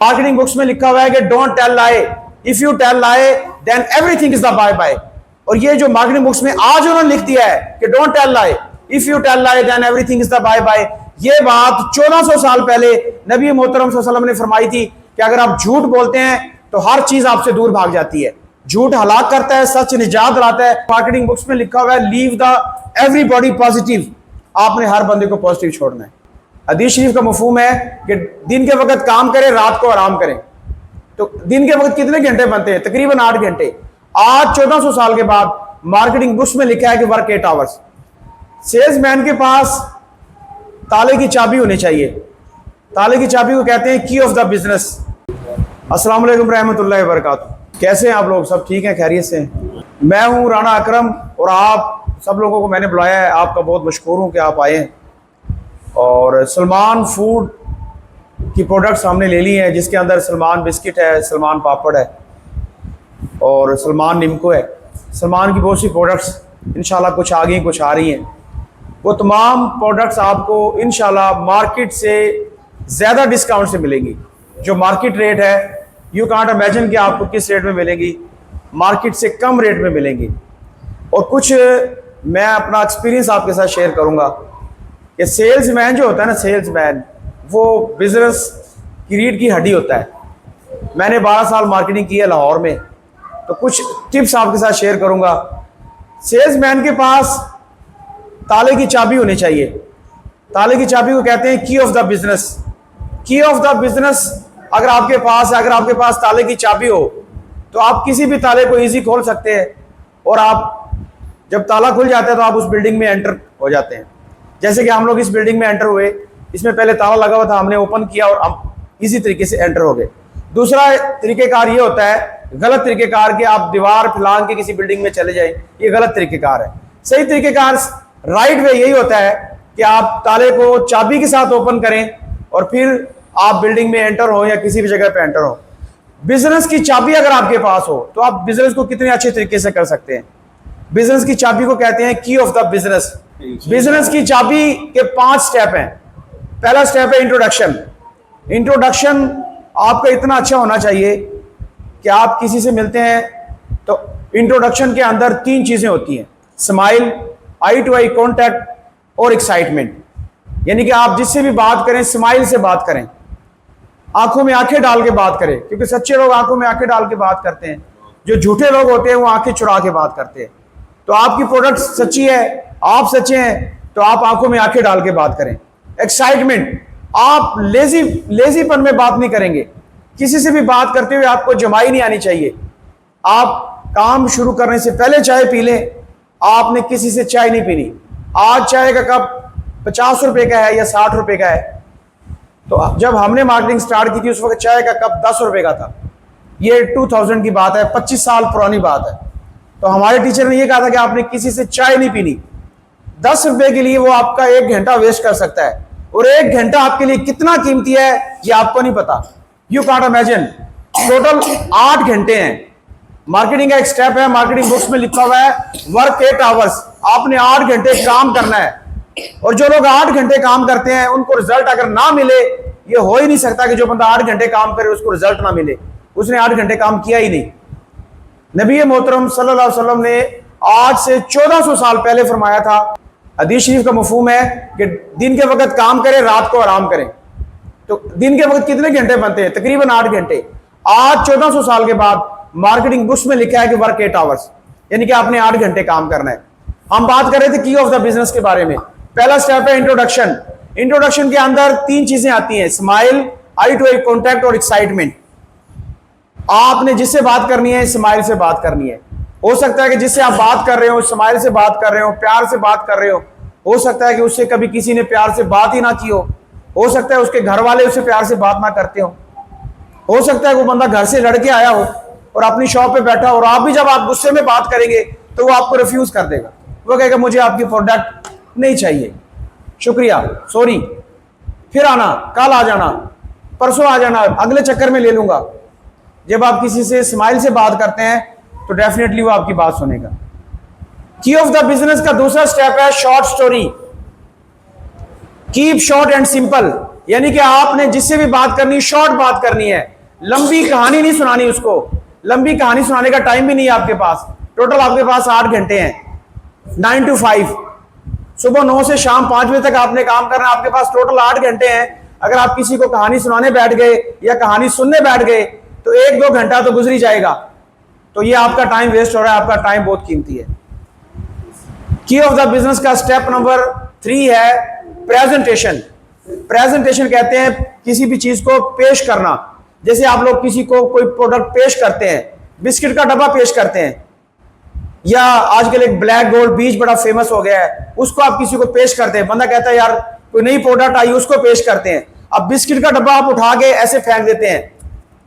Marketing books में लिखा हुआ है कि don't tell lie, if you tell lie then everything is the bye bye. और ये जो मार्केटिंग बुक्स में आज उन्होंने लिख दिया है कि don't tell lie, if you tell lie then everything is the bye bye, ये बात 1400 साल पहले नबी मोहतरम सल्लल्लाहु अलैहि वसल्लम ने फरमाई थी कि अगर आप झूठ बोलते हैं तो हर चीज आपसे दूर भाग जाती है। झूठ हलाक करता है, सच निजात लाता है। मार्केटिंग बुक्स में लिखा हुआ है लीव द एवरीबॉडी पॉजिटिव, आपने हर बंदे को पॉजिटिव छोड़ना है। हदीस शरीफ का मफहूम है कि दिन के वक्त काम करें, रात को आराम करें। तो दिन के वक्त कितने घंटे बनते हैं? तकरीबन 8 घंटे। आज 1400 साल के बाद मार्केटिंग बुक्स में लिखा है कि वर्क 8 आवर्स। सेल्समैन के पास ताले की चाबी होनी चाहिए। ताले की चाबी को कहते हैं की ऑफ द बिजनेस। अस्सलाम वालेकुम रहमतुल्लाहि व बरकातहू। कैसे हैं आप लोग? सब ठीक हैं, खैरियत से? मैं हूं राना अकरम और आप सब लोगों को मैंने बुलाया है। आपका बहुत मशकूर हूं कि आप आए हैं। और सलमान फूड की प्रोडक्ट्स हमने ले ली हैं, जिसके अंदर सलमान बिस्किट है, सलमान पापड़ है और सलमान निम्को है। सलमान की बहुत सी प्रोडक्ट्स इंशाल्लाह कुछ आ गई, कुछ आ रही हैं। वो तमाम प्रोडक्ट्स आपको इंशाल्लाह मार्केट से ज़्यादा डिस्काउंट से मिलेंगी। जो मार्केट रेट है यू कांट इमेजिन कि आपको किस रेट में मिलेंगी, मार्केट से कम रेट में मिलेंगी। और कुछ मैं अपना एक्सपीरियंस आपके साथ शेयर करूंगा कि सेल्समैन जो होता है ना, सेल्समैन वो बिजनेस की रीढ़ की हड्डी होता है। मैंने 12 साल मार्केटिंग की है लाहौर में, तो कुछ टिप्स आपके साथ शेयर करूंगा। सेल्समैन के पास ताले की चाबी होनी चाहिए। ताले की चाबी को कहते हैं की ऑफ द बिजनेस। की ऑफ द बिजनेस अगर आपके पास है, अगर आपके पास ताले की चाबी हो तो आप किसी भी ताले को इजी खोल सकते हैं। और आप जब ताला खुल जाता है तो आप उस बिल्डिंग में एंटर हो जाते हैं। जैसे कि हम लोग इस बिल्डिंग में एंटर हुए, इसमें पहले ताला लगा हुआ था, हमने ओपन किया और हम इसी तरीके से एंटर हो गए। दूसरा तरीकेकार ये होता है, गलत तरीकेकार कि आप दीवार फैलांग के किसी बिल्डिंग में चले जाएं, ये गलत तरीकेकार है। सही तरीकेकार राइट वे यही होता है कि आप ताले को चाबी के साथ ओपन करें और फिर आप बिल्डिंग में एंटर हो या किसी भी जगह पे एंटर हो। बिजनेस की चाबी अगर आपके पास हो तो आप बिजनेस को कितने अच्छे तरीके से कर सकते हैं। बिजनेस की चाबी को कहते हैं की ऑफ द बिजनेस। बिजनेस की चाबी के 5 स्टेप हैं। पहला स्टेप है इंट्रोडक्शन। इंट्रोडक्शन आपका इतना अच्छा होना चाहिए कि आप किसी से मिलते हैं तो इंट्रोडक्शन के अंदर 3 चीजें होती हैं, smile, eye to eye contact और एक्साइटमेंट। यानी कि आप जिससे भी बात करें स्माइल से बात करें, आंखों में आंखें डाल के बात करें, क्योंकि सच्चे लोग आंखों में आंखें डाल के बात करते हैं। जो झूठे लोग होते हैं वो आंखें चुरा के बात करते हैं। तो आपकी प्रोडक्ट सच्ची है, आप सच्चे हैं, तो आप आंखों में आंखें डाल के बात करें। एक्साइटमेंट, आप लेजीपन में बात नहीं करेंगे। किसी से भी बात करते हुए आपको जमाई नहीं आनी चाहिए। आप काम शुरू करने से पहले चाय पी लें। आपने किसी से चाय नहीं पीनी। आज चाय का कप 50 रुपए का है या 60 रुपए का है, तो जब हमने मार्केटिंग स्टार्ट की थी उस वक्त चाय का कप 10 रुपए का था। ये 2000 की बात है, 25 साल पुरानी बात है। तो हमारे टीचर ने यह कहा था कि आपने किसी से चाय नहीं पीनी। 10 रुपए के लिए वो आपका 1 घंटा वेस्ट कर सकता है, और 1 घंटा आपके लिए कितना कीमती है ये आपको नहीं पता। You can't imagine. टोटल 8 घंटे हैं। मार्केटिंग का एक स्टेप है, मार्केटिंग बुक्स में लिखा हुआ है वर्क 8 आवर्स। आपने 8 घंटे काम करना है। और जो लोग 8 घंटे काम करते हैं उनको रिजल्ट अगर ना मिले, ये हो ही नहीं सकता कि जो बंदा 8 घंटे काम करे उसको रिजल्ट ना मिले। उसने 8 घंटे काम किया ही नहीं। नबी मोहतरम सल्लल्लाहु अलैहि वसल्लम ने आज से 1400 साल पहले फरमाया था। हदीस शरीफ का मफहूम है कि दिन के वक्त काम करें, रात को आराम करें। तो दिन के वक्त कितने घंटे बनते हैं? तकरीबन 8 घंटे। आज 1400 साल के बाद मार्केटिंग बुक्स में लिखा है कि वर्क 8 आवर्स, यानी कि आपने 8 घंटे काम करना है। हम बात कर रहे थे की ऑफ द बिजनेस के बारे में। पहला स्टेप है इंट्रोडक्शन। इंट्रोडक्शन के अंदर 3 चीजें आती हैं, smile, eye to eye contact और एक्साइटमेंट। आपने जिससे बात करनी है स्माइल से बात करनी है। हो सकता है कि जिससे आप बात कर रहे हो स्माइल से बात कर रहे हो, प्यार से बात कर रहे हो सकता है कि उससे कभी किसी ने प्यार से बात ही ना की हो सकता है उसके घर वाले उससे प्यार से बात ना करते हो सकता है वो बंदा घर से लड़के आया हो और अपनी शॉप पे बैठा हो, और आप भी जब आप गुस्से में बात करेंगे तो वो आपको रिफ्यूज कर देगा। वो कहेगा मुझे आपकी प्रोडक्ट नहीं चाहिए, शुक्रिया, सॉरी, फिर आना, कल आ जाना, परसों आ जाना, अगले चक्कर में ले लूंगा। जब आप किसी से स्माइल से बात करते हैं तो डेफिनेटली वो आपकी बात सुनेगा। की ऑफ द बिजनेस का दूसरा स्टेप है short story. Keep short and simple, यानी कि आपने जिससे भी बात करनी, शॉर्ट बात करनी है, लंबी कहानी नहीं सुनानी उसको। लंबी कहानी सुनाने का टाइम भी नहीं है आपके पास। टोटल आपके पास 8 घंटे हैं, 9 to 5। सुबह 9 से शाम 5 बजे तक आपने काम करना है। आपके पास टोटल 8 घंटे हैं। अगर आप किसी को कहानी सुनाने बैठ गए या कहानी सुनने बैठ गए तो 1-2 घंटा तो गुजर ही जाएगा। तो ये आपका टाइम वेस्ट हो रहा है। आपका टाइम बहुत कीमती है। की ऑफ द बिजनेस का स्टेप नंबर 3 है प्रेजेंटेशन। प्रेजेंटेशन कहते हैं किसी भी चीज को पेश करना। जैसे आप लोग किसी को कोई प्रोडक्ट पेश करते हैं, बिस्किट का डब्बा पेश करते हैं, या आजकल एक ब्लैक गोल्ड बीच बड़ा फेमस हो गया है, उसको आप किसी को पेश करते हैं। बंदा कहता है यार कोई नई प्रोडक्ट आई, उसको पेश करते हैं। अब बिस्किट का डब्बा आप उठा के ऐसे फेंक देते हैं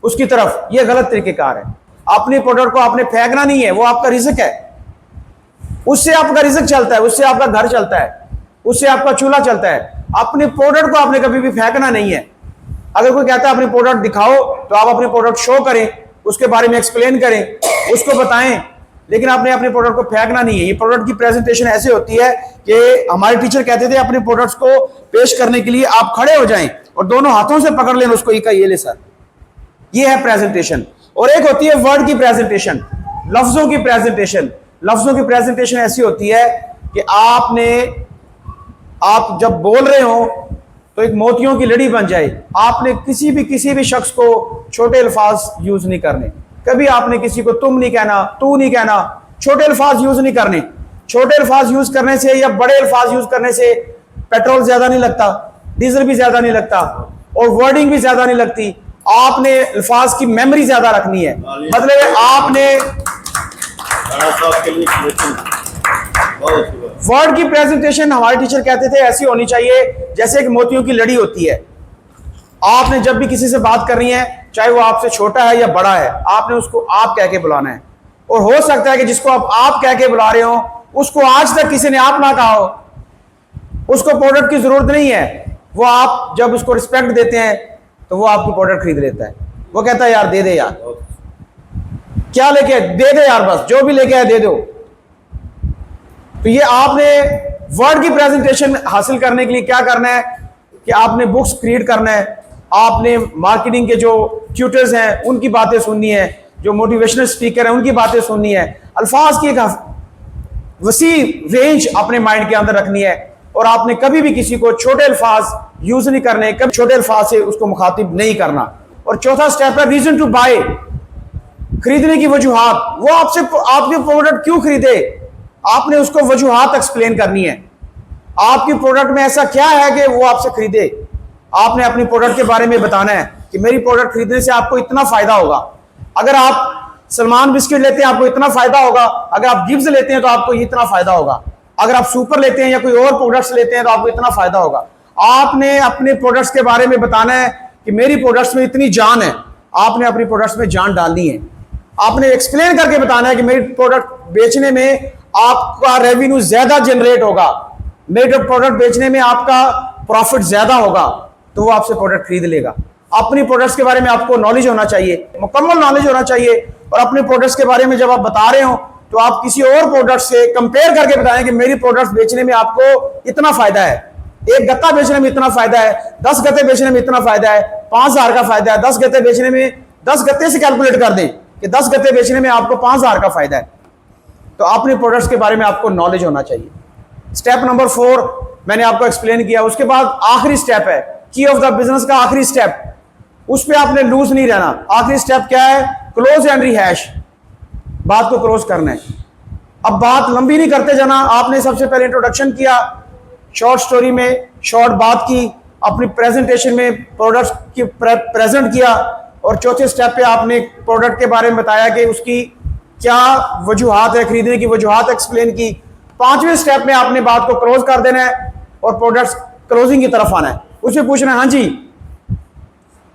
उसकी तरफ, ये गलत तरीकेकार है। अपनी प्रोडक्ट को आपने फेंकना नहीं है, वो आपका रिस्क है। उससे आपका रिस्क चलता है, उससे आपका घर चलता है, उससे आपका चूल्हा चलता है। अपने प्रोडक्ट को आपने कभी भी फेंकना नहीं है। अगर कोई कहता है अपनी प्रोडक्ट दिखाओ, तो आप अपनी प्रोडक्ट शो करें, उसके बारे में एक्सप्लेन करें, उसको बताएं, लेकिन आपने अपने प्रोडक्ट को फेंकना नहीं है। ये प्रोडक्ट की प्रेजेंटेशन ऐसे होती है कि हमारे टीचर कहते थे अपने प्रोडक्ट्स को पेश करने के लिए आप खड़े हो जाएं और दोनों हाथों से पकड़ लें उसको, ये ले सर, ये है प्रेजेंटेशन। और एक होती है वर्ड की प्रेजेंटेशन, लफ्जों की प्रेजेंटेशन। लफ्जों की प्रेजेंटेशन ऐसी होती है कि आप जब बोल रहे हो तो एक मोतियों की लड़ी बन जाए। आपने किसी भी शख्स को छोटे अल्फाज यूज नहीं करने। कभी आपने किसी को तुम नहीं कहना, तू नहीं कहना, छोटे अल्फाज यूज नहीं करने। छोटे अल्फाज यूज करने से या बड़े अल्फाज यूज करने से पेट्रोल ज्यादा नहीं लगता, डीजल भी ज्यादा नहीं लगता और वर्डिंग भी ज्यादा नहीं लगती। आपने अल्फाज की मेमोरी ज्यादा रखनी है। मतलब आपने वर्ड की प्रेजेंटेशन, हमारे टीचर कहते थे, ऐसी होनी चाहिए जैसे एक मोतियों की लड़ी होती है। आपने जब भी किसी से बात करनी है, चाहे वो आपसे छोटा है या बड़ा है, आपने उसको आप कह के बुलाना है। और हो सकता है कि जिसको आप कह के बुला रहे हो उसको आज तक किसी ने आप ना कहा हो, उसको प्रोडक्ट की जरूरत नहीं है। वो आप जब उसको रिस्पेक्ट देते हैं तो वो आपकी प्रोडक्ट खरीद लेता है। वो कहता है यार दे दे यार, क्या लेके दे दे यार, बस जो भी लेके आए दे दो। तो ये आपने वर्ड की प्रेजेंटेशन हासिल करने के लिए क्या करना है कि आपने बुक्स क्रिएट करना है। आपने मार्केटिंग के जो ट्यूटर्स हैं उनकी बातें सुननी है, जो मोटिवेशनल स्पीकर हैं उनकी बातें सुननी है। अल्फाज की एक वसी रेंज अपने माइंड के अंदर रखनी है और आपने कभी भी किसी को छोटे अल्फाज यूज नहीं करने, कभी छोटे अल्फाज से उसको मुखातिब नहीं करना। और चौथा स्टेप है रीजन टू बाय, खरीदने की वजूहात। वो आपसे आपके प्रोडक्ट क्यों खरीदे, आपने उसको वजूहात एक्सप्लेन करनी है। आपकी प्रोडक्ट में ऐसा क्या है कि वो आपसे खरीदे। आपने अपनी प्रोडक्ट के बारे में बताना है कि मेरी प्रोडक्ट खरीदने से आपको इतना फायदा होगा। अगर आप सलमान बिस्किट लेते हैं आपको इतना फायदा होगा, अगर आप गिब्स लेते हैं तो आपको इतना फायदा होगा, अगर आप सुपर लेते हैं या कोई और प्रोडक्ट्स लेते हैं तो आपको इतना फायदा होगा। आपने अपने प्रोडक्ट्स के बारे में बताना है कि मेरी प्रोडक्ट्स में इतनी जान है। आपने अपनी प्रोडक्ट्स में जान डालनी है। आपने एक्सप्लेन करके बताना है कि मेरी प्रोडक्ट बेचने में आपका रेवेन्यू ज्यादा जनरेट होगा, मेरे प्रोडक्ट बेचने में आपका प्रॉफिट ज्यादा होगा, तो वो आपसे प्रोडक्ट खरीद लेगा। अपनी प्रोडक्ट्स के बारे में आपको नॉलेज होना चाहिए, मुकम्मल नॉलेज होना चाहिए। और अपने प्रोडक्ट्स के बारे में जब आप बता रहे हो तो आप किसी और प्रोडक्ट से कंपेयर करके बताएं कि मेरी प्रोडक्ट्स बेचने में आपको इतना फायदा है, एक गत्ता बेचने में इतना फायदा है, 10 गत्ते बेचने में इतना फायदा है, 5000 का फायदा है। 10 गत्ते बेचने में 10 गत्ते से कैलकुलेट कर दें कि 10 गत्ते बेचने में आपको 5000 का फायदा है। तो अपने प्रोडक्ट्स के बारे में आपको नॉलेज होना चाहिए। स्टेप नंबर 4 मैंने आपको एक्सप्लेन किया। उसके बाद आखिरी स्टेप है की ऑफ द बिजनेस का आखिरी स्टेप, उस पर आपने लूज नहीं रहना। आखिरी स्टेप क्या है, क्लोज एंड रिहैश, बात को क्लोज करना है। अब बात लंबी नहीं करते जाना। आपने सबसे पहले इंट्रोडक्शन किया, शॉर्ट स्टोरी में शॉर्ट बात की, अपनी प्रेजेंटेशन में प्रोडक्ट्स की प्रेजेंट किया और चौथे स्टेप पे आपने प्रोडक्ट के बारे में बताया कि उसकी क्या वजूहात है, खरीदने की वजूहात एक्सप्लेन की। 5वें स्टेप में आपने बात को क्लोज कर देना है और प्रोडक्ट्स क्लोजिंग की तरफ आना है। उसे पूछना है हाँ जी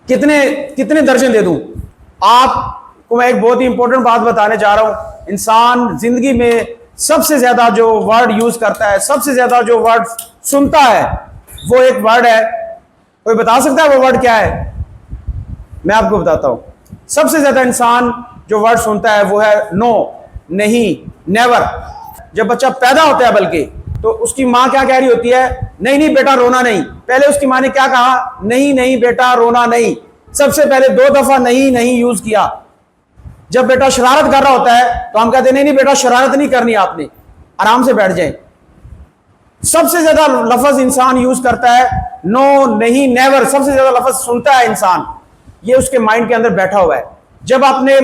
कितने दर्जन दे दूं। आपको मैं एक बहुत ही इंपॉर्टेंट बात बताने जा रहा हूं। इंसान जिंदगी में सबसे ज्यादा जो वर्ड यूज करता है, सबसे ज्यादा जो वर्ड सुनता है, वो एक वर्ड है। कोई बता सकता है वो वर्ड क्या है? मैं आपको बताता हूं। सबसे ज्यादा इंसान जो वर्ड सुनता है वो है नो, नहीं, नेवर। जब बच्चा पैदा होता है, बल्कि तो उसकी माँ क्या कह रही होती है, नहीं नहीं बेटा रोना नहीं। पहले उसकी माँ ने क्या कहा, नहीं नहीं बेटा रोना नहीं। सबसे पहले 2 दफा नहीं नहीं यूज किया। जब बेटा शरारत कर रहा होता है तो हम कहते हैं नहीं नहीं बेटा शरारत नहीं करनी, आपने आराम से बैठ जाए। सबसे ज्यादा लफ्ज इंसान यूज करता है नो, नहीं, नेवर। सबसे ज्यादा लफ्ज सुनता है इंसान, ये उसके माइंड के अंदर बैठा हुआ है। जब आपने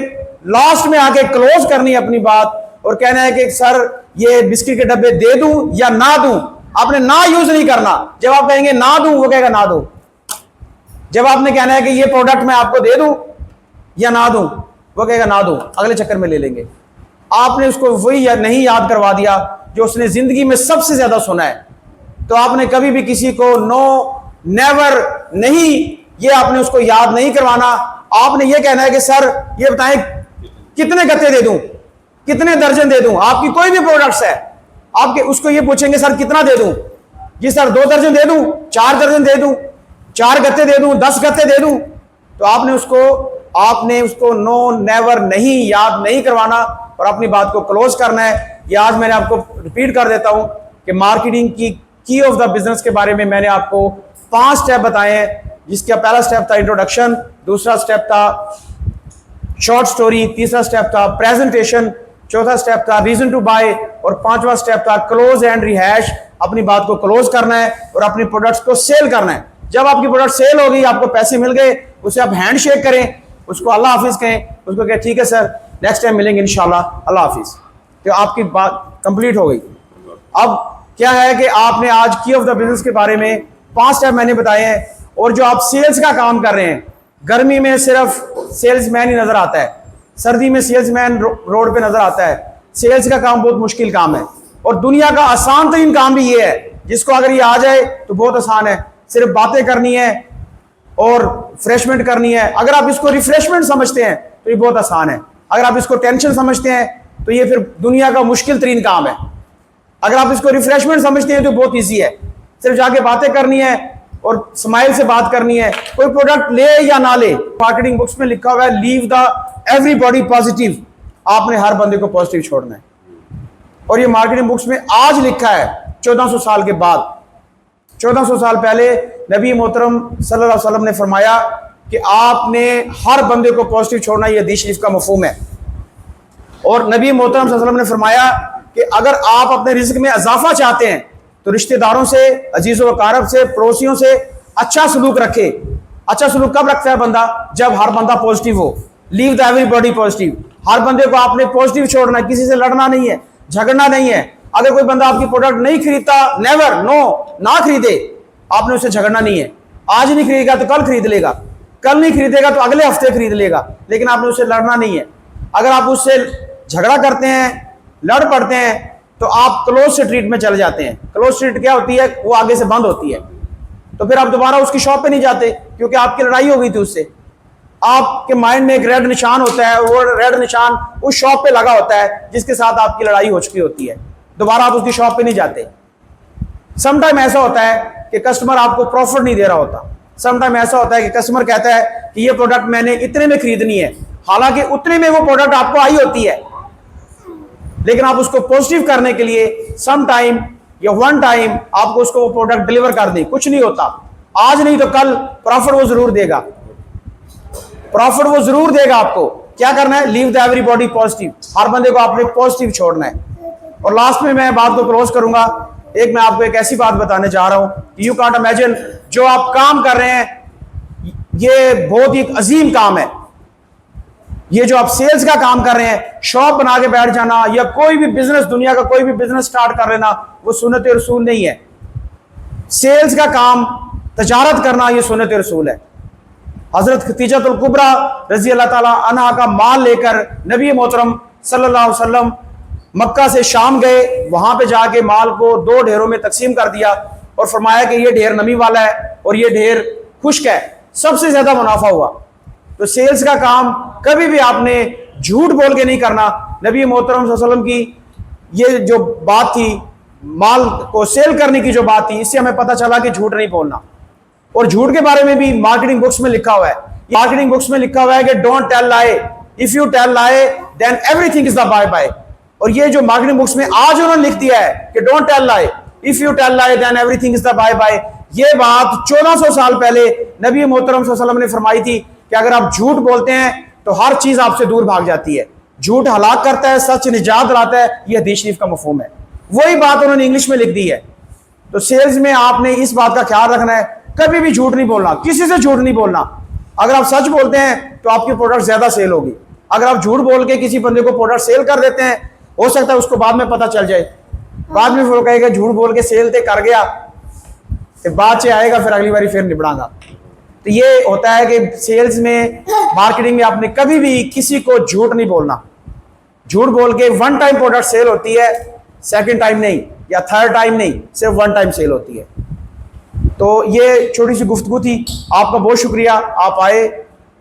लास्ट में आके क्लोज करनी है अपनी बात और कहना है कि सर ये बिस्किट के डब्बे दे दूं या ना दूं, आपने ना यूज नहीं करना। जब आप कहेंगे ना दूं, वो कहेगा ना दूं। जब आपने कहना है कि ये प्रोडक्ट मैं आपको दे दूं या ना दूं, वो कहेगा ना दूं, अगले चक्कर में ले लेंगे। आपने उसको वही नहीं याद करवा दिया जो उसने जिंदगी में सबसे ज्यादा सुना है। तो आपने कभी भी किसी को नो, नेवर, नहीं, ये आपने उसको याद नहीं करवाना। आपने ये कहना है कि सर ये बताएं कितने गत्ते दे दूं, कितने दर्जन दे दूं। आपकी कोई भी प्रोडक्ट्स है, आपके उसको ये पूछेंगे सर कितना दे दूं, जी सर 2 दर्जन दे दूं, 4 दर्जन दे दूं, 4 गत्ते दे दूं, 10 गत्ते दे दूं। तो आपने उसको नो, नेवर, नहीं याद नहीं करवाना और अपनी बात को क्लोज करना है। ये आज मैंने आपको रिपीट कर देता हूं कि मार्केटिंग की ऑफ द बिजनेस के बारे में मैंने आपको 5 स्टेप बताए हैं, जिसका पहला स्टेप था इंट्रोडक्शन, दूसरा स्टेप था शॉर्ट स्टोरी, तीसरा स्टेप था प्रेजेंटेशन, चौथा स्टेप था रीजन टू बाय और 5वां स्टेप था क्लोज एंड रिहैश। अपनी बात को क्लोज करना है और अपनी प्रोडक्ट्स को सेल करना है। जब आपकी प्रोडक्ट सेल हो गई, आपको पैसे मिल गए, उसे आप हैंड शेक करें, उसको अल्लाह हाफिज कहें, उसको कहें ठीक है सर नेक्स्ट टाइम मिलेंगे इंशाल्लाह, अल्लाह हाफिज। तो आपकी बात कंप्लीट हो गई। अब क्या है कि आपने आज की ऑफ द बिजनेस के बारे में 5 स्टेप मैंने बताए हैं। और जो आप सेल्स का काम कर रहे हैं, गर्मी में सिर्फ सेल्समैन ही नजर आता है, सर्दी में सेल्समैन रोड पे नजर आता है। सेल्स का काम बहुत मुश्किल काम है और दुनिया का आसान तरीन काम भी ये है, जिसको अगर ये आ जाए तो बहुत आसान है। सिर्फ बातें करनी है और रिफ्रेशमेंट करनी है। अगर आप इसको रिफ्रेशमेंट समझते हैं तो ये बहुत आसान है। अगर आप इसको टेंशन समझते हैं तो ये फिर दुनिया का मुश्किल तरीन काम है। अगर आप इसको रिफ्रेशमेंट समझते हैं तो बहुत ईजी है, सिर्फ जाके बातें करनी है और स्माइल से बात करनी है। कोई प्रोडक्ट ले या ना ले, मार्केटिंग बुक्स में लिखा हुआ है लीव द एवरीबॉडी पॉजिटिव। आपने हर बंदे को पॉजिटिव छोड़ना है। और ये मार्केटिंग बुक्स में आज लिखा है 1400 साल के बाद। 1400 साल पहले नबी मोहतरम सल्लल्लाहु अलैहि वसल्लम ने फरमाया कि आपने हर बंदे को पॉजिटिव छोड़ना, ये हदीस शरीफ का मफहूम है। और नबी मोहतरम सल्लल्लाहु अलैहि वसल्लम ने फरमाया कि अगर आप अपने रिज़्क़ में इजाफा चाहते हैं तो रिश्तेदारों से, अजीज़ों वकारब से, पड़ोसियों से अच्छा सलूक रखे। अच्छा सलूक कब रखता है बंदा? जब हर बंदा पॉजिटिव हो। Leave the everybody positive. हर बंदे को आपने पॉजिटिव छोड़ना है, किसी से लड़ना नहीं है, झगड़ना नहीं है। अगर कोई बंदा आपकी प्रोडक्ट नहीं खरीदता, नेवर, नो, ना खरीदे, आपने उससे झगड़ना नहीं है। आज नहीं खरीदेगा तो कल खरीद लेगा, कल नहीं खरीदेगा तो अगले हफ्ते खरीद लेगा, लेकिन आपने उससे लड़ना नहीं है। अगर आप उससे झगड़ा करते हैं, लड़ पड़ते हैं, तो आप क्लोज स्ट्रीट में चले जाते हैं। क्लोज स्ट्रीट क्या होती है? वो आगे से बंद होती है। तो फिर आप दोबारा उसकी शॉप पे नहीं जाते, क्योंकि आपकी लड़ाई हो गई थी उससे। आपके माइंड में एक रेड निशान होता है, वो रेड निशान उस शॉप पे लगा होता है जिसके साथ आपकी लड़ाई हो चुकी होती है। दोबारा आप उसकी शॉप पे नहीं जाते। समटाइम ऐसा होता है कि कस्टमर आपको प्रॉफिट नहीं दे रहा होता। समटाइम ऐसा होता है कि कस्टमर कहता है कि ये प्रोडक्ट मैंने इतने में खरीदनी है, हालांकि उतने में वो प्रोडक्ट आपको आई होती है, लेकिन आप उसको पॉजिटिव करने के लिए सम टाइम या वन टाइम आपको उसको वो प्रोडक्ट डिलीवर कर दें। कुछ नहीं होता, आज नहीं तो कल प्रॉफिट वो जरूर देगा, प्रॉफिट वो जरूर देगा। आपको क्या करना है? Leave the everybody positive. हर बंदे को आपने पॉजिटिव छोड़ना है। और लास्ट में मैं बात को क्लोज करूंगा। एक मैं आपको एक ऐसी बात बताने जा रहा हूं, यू कांट इमेजिन, जो आप काम कर रहे हैं ये बहुत ही अजीम काम है। ये जो आप सेल्स का काम कर रहे हैं, शॉप बना के बैठ जाना या कोई भी बिजनेस, दुनिया का कोई भी बिजनेस स्टार्ट कर लेना, वो सुन्नत रसूल नहीं है। सेल्स का काम, तजारत करना, ये सुन्नत रसूल है। हजरत खतीजतुल कुबरा रजी अल्लाह ताला अन्हा का माल लेकर नबी मोहतरम सल्लल्लाहु अलैहि वसल्लम मक्का से शाम गए। वहां पे जाके माल को 2 ढेरों में तकसीम कर दिया और फरमाया कि ये ढेर नमी वाला है और ये ढेर खुश्क है। सबसे ज्यादा मुनाफा हुआ। तो सेल्स का काम कभी भी आपने झूठ बोल के नहीं करना। नबी मोहतरम सल्लल्लाहु अलैहि वसल्लम की ये जो बात थी, माल को सेल करने की जो बात थी, इससे हमें पता चला कि झूठ नहीं बोलना। और झूठ के बारे में भी मार्केटिंग बुक्स में लिखा हुआ है। मार्केटिंग बुक्स में लिखा हुआ है कि don't tell lie, if you tell lie then everything is the bye bye. और ये जो मार्केटिंग बुक्स में आज उन्होंने लिख दिया है कि don't tell lie, if you tell lie then everything is the bye bye. ये बात 1400 साल पहले नबी मोहतरम सल्लल्लाहु अलैहि वसल्लम ने फरमाई थी कि अगर आप झूठ बोलते हैं तो हर चीज आपसे दूर भाग जाती है। झूठ हलाक करता है, सच निजात दिलाता है। यह हदीस शरीफ का मफहूम है। वही बात उन्होंने इंग्लिश में लिख दी है। तो सेल्स में आपने इस बात का ख्याल रखना है, कभी भी झूठ नहीं बोलना, किसी से झूठ नहीं बोलना। अगर आप सच बोलते हैं तो आपकी प्रोडक्ट ज्यादा सेल होगी। अगर आप झूठ बोल के किसी बंदे को प्रोडक्ट सेल कर देते हैं, हो सकता है उसको बाद में पता चल जाए, बाद में वो कहेगा झूठ बोल के सेल ते कर गया, तो बाद से आएगा फिर अगली बारी फिर निबड़ागा। तो ये होता है कि सेल्स में, मार्केटिंग में आपने कभी भी किसी को झूठ नहीं बोलना। झूठ बोल के वन टाइम प्रोडक्ट सेल होती है, सेकंड टाइम नहीं या थर्ड टाइम नहीं, सिर्फ वन टाइम सेल होती है। तो ये छोटी सी गुफ्तगू थी। आपका बहुत शुक्रिया, आप आए,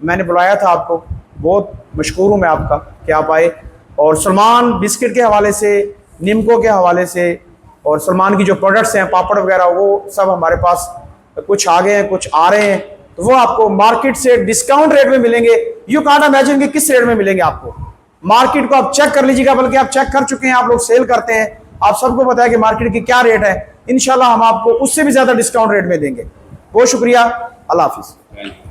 मैंने बुलाया था आपको, बहुत मशकूर हूँ मैं आपका कि आप आए। और सलमान बिस्किट के हवाले से, निम्को के हवाले से, और सलमान की जो प्रोडक्ट्स हैं पापड़ वगैरह, वो सब हमारे पास कुछ आ गए हैं, कुछ आ रहे हैं। तो वो आपको मार्केट से डिस्काउंट रेट में मिलेंगे। यू कांट इमेजिन कि किस रेट में मिलेंगे आपको। मार्केट को आप चेक कर लीजिएगा, बल्कि आप चेक कर चुके हैं, आप लोग सेल करते हैं, आप सबको पता है कि मार्केट की क्या रेट है। इंशाल्लाह हम आपको उससे भी ज्यादा डिस्काउंट रेट में देंगे। बहुत शुक्रिया, अल्लाह हाफिज।